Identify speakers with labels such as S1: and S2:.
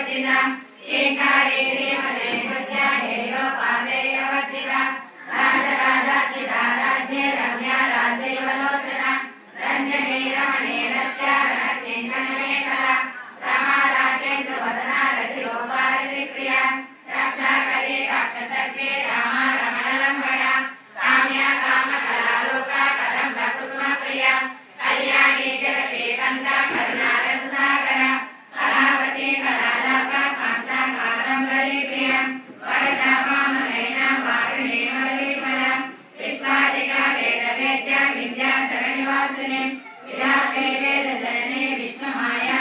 S1: वज्जिता एकारे रेमले प्रत्याहेयो पादेयवज्जिता राजराजार्चिता राज्ञे रम्या राजैवलोचना रञ्जने रमणे रस्यारण्येकला रमाराजेन्द्रवदना रतिरोपारिप्रिया रक्षाकरे राक्षसज्ञे रामा रमणलम्बना काम्या कामकलालोका कदम्बकुसुमप्रिया कल्याणी जगते कन्दा करुणारससागरा कलावती कलालाका कान्ता कादम्बरीप्रिया वरदा वामनयना वारुणी मलविमला विस्वादिका वेदवेद्या विद्याचरणनिवासिनी विलासे वेदजननी विष्णुमाया